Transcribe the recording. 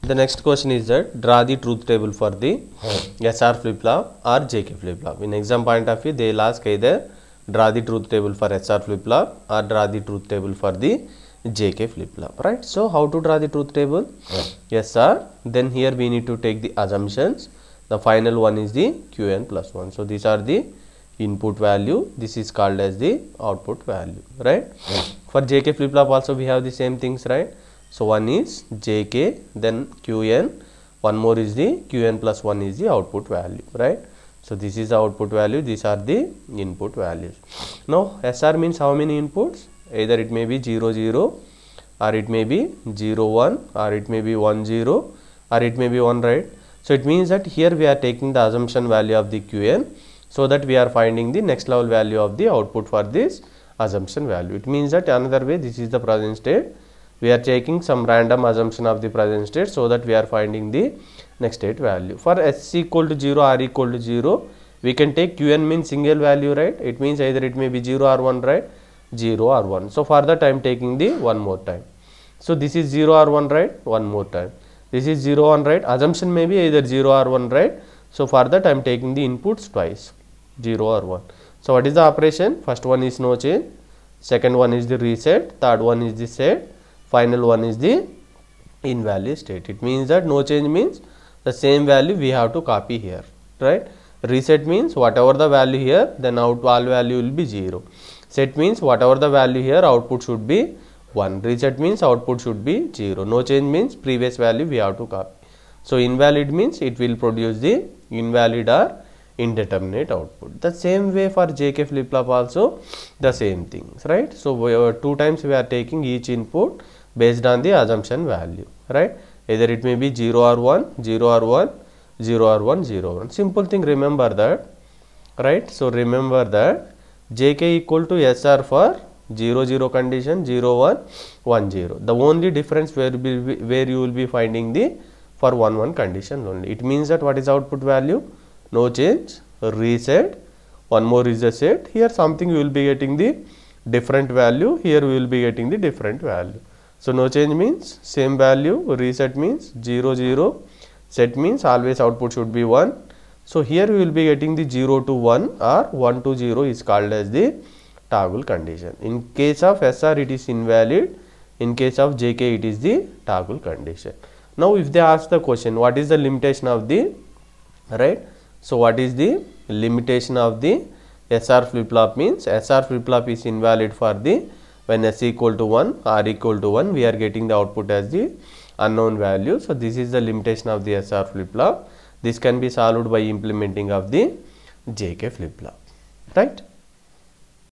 The next question is that draw the truth table for the SR flip flop or JK flip flop. In exam point of view, they will ask either draw the truth table for SR flip flop or draw the truth table for the JK flip flop, right? So how to draw the truth table? SR, then here we need to take the assumptions. The final one is the Qn plus 1. So these are the input value. This is called as the output value, right? For JK flip flop also we have the same things, right? So one is JK, then Qn, one more is the Qn plus 1 is the output value, right? So this is the output value, these are the input values. Now SR means how many inputs? Either it may be 0 0 or it may be 0 1 or it may be 1 0 or it may be 1, right? So it means that here we are taking the assumption value of the Qn, so that we are finding the next level value of the output for this assumption value. It means that another way, this is the present state. We are taking some random assumption of the present state, so that we are finding the next state value. For S equal to 0, R equal to 0, we can take Qn means single value, right? It means either it may be 0 or 1, right? 0 or 1. So for that I am taking the one more time. So this is 0 or 1, right? One more time. This is 0 1, right? Assumption may be either 0 or 1, right? So for that I am taking the inputs twice, 0 or 1. So what is the operation? First one is no change, second one is the reset, third one is the set, final one is the invalid state. It means that no change means the same value we have to copy here, right? Reset means whatever the value here, then all value will be 0. Set means whatever the value here, output should be 1. Reset means output should be 0. No change means previous value we have to copy. So invalid means it will produce the invalid or indeterminate output. The same way for JK flip flop also the same things, right? So two times we are taking each input based on the assumption value, right? Either it may be 0 or 1, 0 or 1, 0 or 1, 0 or 1. Simple thing, remember that, right? So remember that JK equal to SR for 0 0 condition, 0 1 1 0. The only difference where you will be finding the for 1 1 condition only. It means that what is output value? No change, reset, one more is the set. Here something we will be getting the different value, here we will be getting the different value. So no change means same value, reset means 0 0, set means always output should be 1. So here we will be getting the 0 to 1 or 1 to 0 is called as the toggle condition. In case of SR it is invalid, in case of JK it is the toggle condition. Now if they ask the question, what is the limitation of the, right? So what is the limitation of the SR flip flop means SR flip flop is invalid for the when S equal to 1, R equal to 1, we are getting the output as the unknown value. So this is the limitation of the SR flip flop. This can be solved by implementing of the JK flip flop, right?